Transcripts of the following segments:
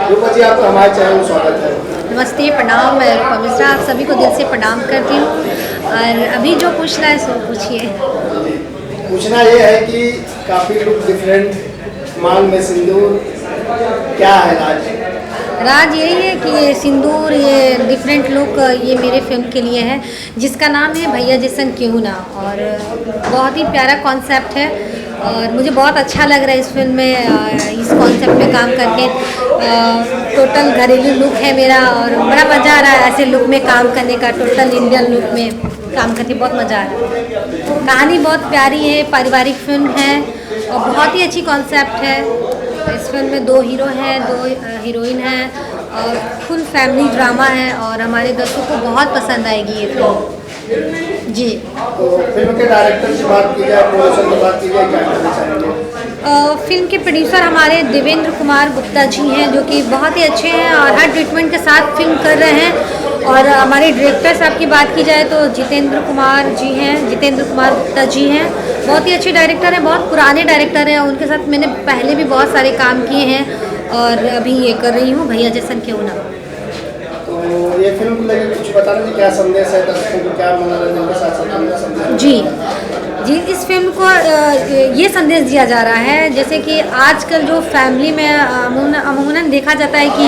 रूपा जी, आपका हमारे चैनल में स्वागत है। नमस्ते, प्रणाम। मैं रूपा मिश्रा आप सभी को दिल से प्रणाम करती हूँ। और अभी जो पूछना है सो पूछिए। पूछना ये है कि काफ़ी लुक डिफरेंट, मांग में सिंदूर, क्या है राज? राज यही है कि ये सिंदूर, ये डिफरेंट लुक, ये मेरे फिल्म के लिए है जिसका नाम है भैया जैसन क्यों ना। और बहुत ही प्यारा कॉन्सेप्ट है और मुझे बहुत अच्छा लग रहा है इस फिल्म में इस कॉन्सेप्ट पे काम करके। टोटल घरेलू लुक है मेरा और बड़ा मज़ा आ रहा है ऐसे लुक में काम करने का। टोटल इंडियन लुक में काम करके बहुत मज़ा आ रहा है। कहानी बहुत प्यारी है, पारिवारिक फिल्म है और बहुत ही अच्छी कॉन्सेप्ट है। इस फिल्म में 2 हीरो हैं, 2 हीरोइन हैं और फुल फैमिली ड्रामा है और हमारे दर्शकों को बहुत पसंद आएगी ये फिल्म जी। तो फिल्म के डायरेक्टर से बात की जाए, प्रोड्यूसर से बात की जाए, क्या कहना चाहेंगे? फिल्म के प्रोड्यूसर हमारे देवेंद्र कुमार गुप्ता जी हैं जो कि बहुत ही अच्छे हैं और हर ट्रीटमेंट के साथ फिल्म कर रहे हैं। और हमारे डायरेक्टर साहब की बात की जाए तो जितेंद्र कुमार गुप्ता जी हैं। बहुत ही अच्छे डायरेक्टर हैं, बहुत पुराने डायरेक्टर हैं। उनके साथ मैंने पहले भी बहुत सारे काम किए हैं और अभी ये कर रही हूँ भैया जैसन क्यों ना। तो ये फिल्म को लेकर कुछ बताना जी, क्या संदेश है दर्शकों को, क्या मनोरंजन के साथ साथ संदेश? जी, इस फिल्म को ये संदेश दिया जा रहा है जैसे कि आजकल जो फैमिली में अमूमन देखा जाता है कि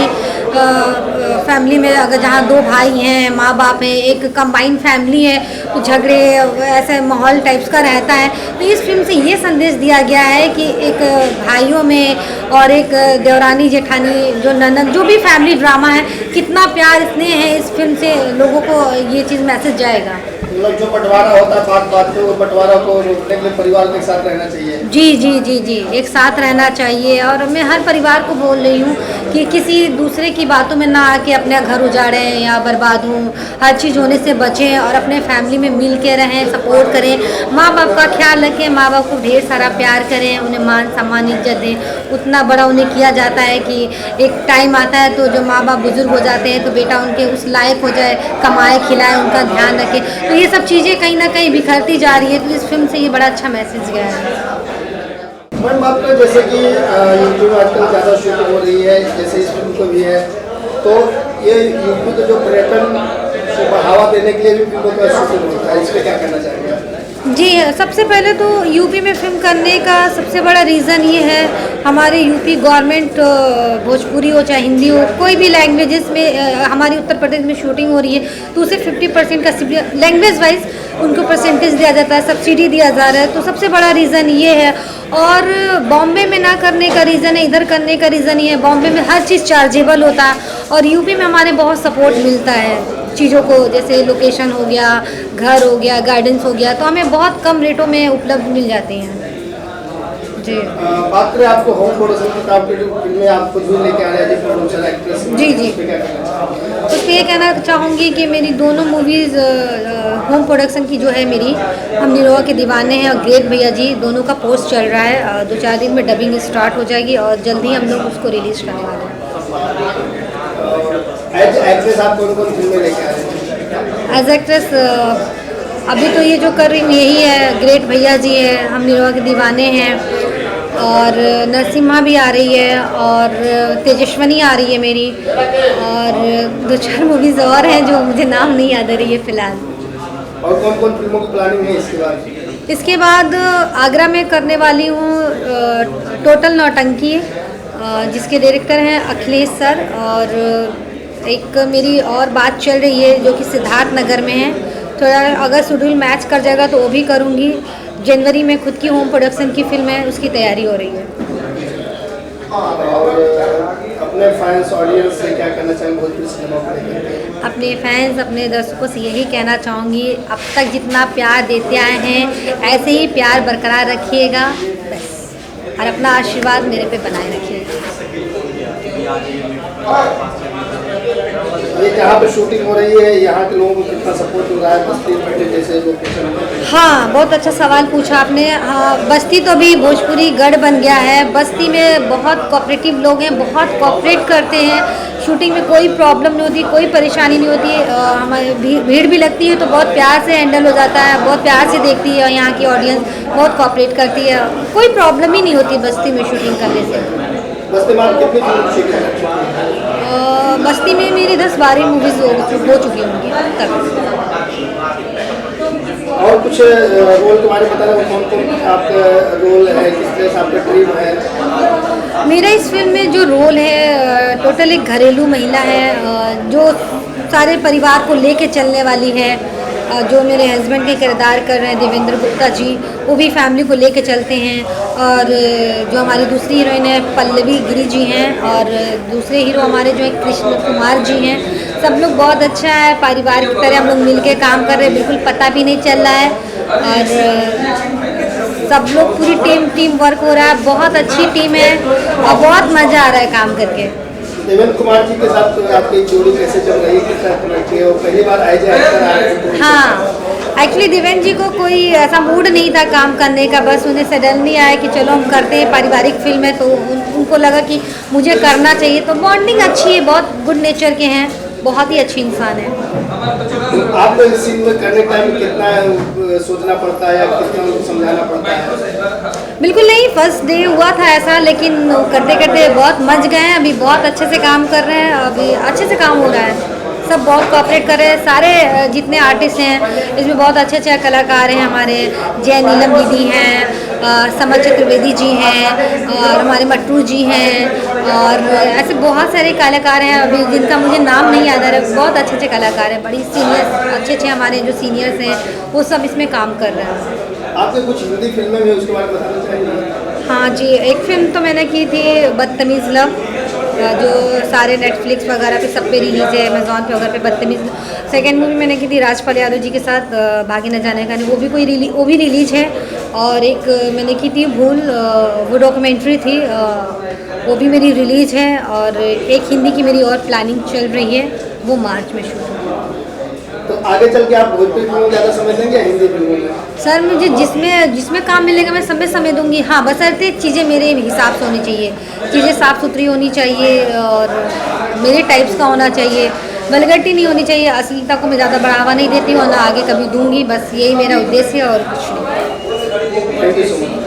फैमिली में अगर जहाँ 2 भाई हैं, माँ बाप हैं, एक कंबाइंड फैमिली है तो झगड़े ऐसे माहौल टाइप्स का रहता है। तो इस फिल्म से ये संदेश दिया गया है कि एक भाइयों में और एक देवरानी जेठानी जो ननद जो भी फैमिली ड्रामा है, कितना प्यार स्नेह है इस फिल्म से लोगों को ये चीज़ मैसेज जाएगा। मतलब जो बंटवारा होता है बात पे, वो बंटवारा को रोकने के लिए परिवार के साथ रहना चाहिए। जी, एक साथ रहना चाहिए। और मैं हर परिवार को बोल रही हूँ कि किसी दूसरे की बातों में ना आके अपने घर उजाड़ें या बर्बाद हों। हर चीज़ होने से बचें और अपने फैमिली में मिल के रहें, सपोर्ट करें, माँ बाप का ख्याल रखें, माँ बाप को ढेर सारा प्यार करें, उन्हें मान सम्मान इज्जत दें। उतना बड़ा उन्हें किया जाता है कि एक टाइम आता है तो जो माँ बाप बुजुर्ग हो जाते हैं तो बेटा उनके उस लायक हो जाए, कमाए खिलाए, उनका ध्यान रखे। तो ये सब चीज़ें कहीं ना कहीं बिखरती जा रही है। तो इस फिल्म से ये बड़ा अच्छा मैसेज गया है। मैम, आपका जैसे कि यूट्यूब में आजकल ज़्यादा शूटिंग हो रही है, जैसे इस फिल्म को भी है, तो ये यूपी को जो पर्यटन को बढ़ावा देने के लिए भी फिल्मों का शूटिंग होता है, इस पर क्या कहना चाहेंगे? जी, सबसे पहले तो यूपी में फिल्म करने का सबसे बड़ा रीज़न ये है, हमारे यूपी गवर्नमेंट भोजपुरी हो चाहे हिंदी हो, कोई भी लैंग्वेजेस में हमारी उत्तर प्रदेश में शूटिंग हो रही है तो उसे 50% का लैंग्वेज वाइज उनको परसेंटेज दिया जाता है, सब्सिडी दिया जा रहा है। तो सबसे बड़ा रीज़न ये है। और बॉम्बे में ना करने का रीज़न है, इधर करने का रीज़न ये है, बॉम्बे में हर चीज़ चार्जेबल होता है और यूपी में हमारे बहुत सपोर्ट मिलता है चीज़ों को, जैसे लोकेशन हो गया, घर हो गया, गाइडेंस हो गया, तो हमें बहुत कम रेटों में उपलब्ध मिल जाते हैं जी। बात करें आपको होम प्रोडक्शन की, आपकी जो फिल्में आप खुद भी लेके आ रहे हैं प्रोड्यूसर एक्ट्रेस, जी तो ये कहना चाहूँगी कि मेरी दोनों मूवीज़ होम प्रोडक्शन की जो है मेरी हम निरोआ के दीवाने हैं और ग्रेट भैया जी, दोनों का पोस्ट चल रहा है। 2-4 दिन में डबिंग स्टार्ट हो जाएगी और जल्दी हम लोग उसको रिलीज़ करने वाले हैं। एज एक्ट्रेस आप कौन फिल्में लेके आ रहे हैं? एज एक्ट्रेस अभी तो ये जो कर रही हूँ यही है, ग्रेट भैया जी है, हम निरोआ के दीवाने हैं और नरसिम्हा भी आ रही है और तेजस्वनी आ रही है मेरी और 2-4 मूवीज़ और हैं जो मुझे नाम नहीं याद आ रही है फ़िलहाल। और कौन कौन फिल्मों की प्लानिंग है इसके बाद? इसके बाद आगरा में करने वाली हूँ टोटल नौटंकी, जिसके डायरेक्टर हैं अखिलेश सर। और एक मेरी और बात चल रही है जो कि सिद्धार्थ नगर में है, थोड़ा अगर शेड्यूल मैच कर जाएगा तो वो भी करूँगी। जनवरी में खुद की होम प्रोडक्शन की फिल्म है, उसकी तैयारी हो रही है। और अपने फैंस ऑडियंस से क्या कहना चाहेंगे भोजपुरी सिनेमा को लेकर? अपने फैंस, अपने दर्शकों से यही कहना चाहूँगी, अब तक जितना प्यार देते आए हैं ऐसे ही प्यार बरकरार रखिएगा बस, और अपना आशीर्वाद मेरे पे बनाए रखिएगा। ये जहाँ पे शूटिंग हो रही है, यहाँ के लोगों को कितना सपोर्ट हो रहा है? बस्ती में जैसे लोकेशन? हाँ, बहुत अच्छा सवाल पूछा आपने। हाँ, बस्ती तो अभी भोजपुरी गढ़ बन गया है। बस्ती में बहुत कोऑपरेटिव लोग हैं, बहुत कोऑपरेट करते हैं। शूटिंग में कोई प्रॉब्लम नहीं होती, कोई परेशानी नहीं होती। हमारी भीड़ भी लगती है तो बहुत प्यार से हैंडल हो जाता है, बहुत प्यार से देखती है। यहाँ की ऑडियंस बहुत कोऑपरेट करती है, कोई प्रॉब्लम ही नहीं होती बस्ती में शूटिंग करने से। बस्ती में कितनी फिल्म शूटिंग? बस्ती में मेरी 10-12 मूवीज़ हो चुकी होंगी अब तक। और कुछ रोल के बारे में बताना, कौन कौन आपका रोल है, किस तरह से आपका ड्रीम है? मेरा इस फिल्म में जो रोल है टोटल एक घरेलू महिला है जो सारे परिवार को लेके चलने वाली है। जो मेरे हस्बैंड के किरदार कर रहे हैं देवेंद्र गुप्ता जी, वो भी फैमिली को लेके चलते हैं। और जो हमारी दूसरी हीरोइन है पल्लवी गिरी जी हैं, और दूसरे हीरो हमारे जो है कृष्ण कुमार जी हैं। सब लोग बहुत अच्छा है, पारिवारिक की तरह हम लोग मिल के काम कर रहे हैं, बिल्कुल पता भी नहीं चल रहा है। और सब लोग पूरी टीम वर्क हो रहा है, बहुत अच्छी टीम है और बहुत मज़ा आ रहा है काम करके। देवेंद्र कुमार जी के साथ आपकी जोड़ी कैसे चल रही है, किस तरह कनेक्ट है? और पहली बार आए एक्टर आ रहे हैं? हाँ, एक्चुअली देवेंद्र जी को कोई ऐसा मूड नहीं था काम करने का, बस उन्हें सडनली आया कि चलो हम करते हैं, पारिवारिक फिल्म है, तो उनको लगा कि मुझे करना चाहिए। तो बॉन्डिंग अच्छी है, बहुत गुड नेचर के हैं, बहुत ही अच्छी इंसान है। आपको इस सीन में करने टाइम कितना सोचना पड़ता है या कितना उनको समझाना पड़ता है? बिल्कुल नहीं, फर्स्ट डे हुआ था ऐसा, लेकिन करते करते बहुत मच गए हैं। अभी बहुत अच्छे से काम कर रहे हैं, अभी अच्छे से काम हो रहा है, सब बहुत कोऑपरेट कर रहे हैं। सारे जितने आर्टिस्ट हैं इसमें बहुत अच्छे अच्छे कलाकार हैं हमारे। जय नीलम दीदी हैं, समर चतुर्वेदी जी हैं, और हमारे मट्टू जी हैं, और ऐसे बहुत सारे कलाकार हैं अभी जिनका मुझे नाम नहीं याद आ रहा। बहुत अच्छे अच्छे कलाकार हैं, बड़ी सीनियर अच्छे हमारे जो सीनियर्स हैं वो सब इसमें काम कर रहे हैं। आपने कुछ हिंदी फिल्में भी उसके बारे में बताना चाहिए? हाँ जी, एक फिल्म तो मैंने की थी बदतमीज़ लव, जो सारे नेटफ्लिक्स वगैरह पे सब पे रिलीज़ है, अमेजॉन पे वगैरह पे बदतमीज़। सेकेंड मूवी मैंने की थी राजपाल यादव जी के साथ भागी न जाने का, वो भी रिलीज है। और एक मैंने की थी भूल, वो डॉक्यूमेंट्री थी, वो भी मेरी रिलीज है। और एक हिंदी की मेरी और प्लानिंग चल रही है, वो मार्च में शूट होगी। तो आगे चल के आप भोजपुरी फिल्मों ज़्यादा समझ लेंगे या हिंदी फिल्मों में? सर मुझे जिसमें काम मिलेगा मैं सब में समय दूंगी। हाँ, बशर्ते चीज़ें मेरे हिसाब से होनी चाहिए, चीज़ें साफ़ सुथरी होनी चाहिए और मेरे टाइप्स का होना चाहिए, वल्गैरिटी नहीं होनी चाहिए। अश्लीलता को मैं ज़्यादा बढ़ावा नहीं देती हूँ, ना आगे कभी दूंगी। बस यही मेरा उद्देश्य है और कुछ नहीं। Thank you so much.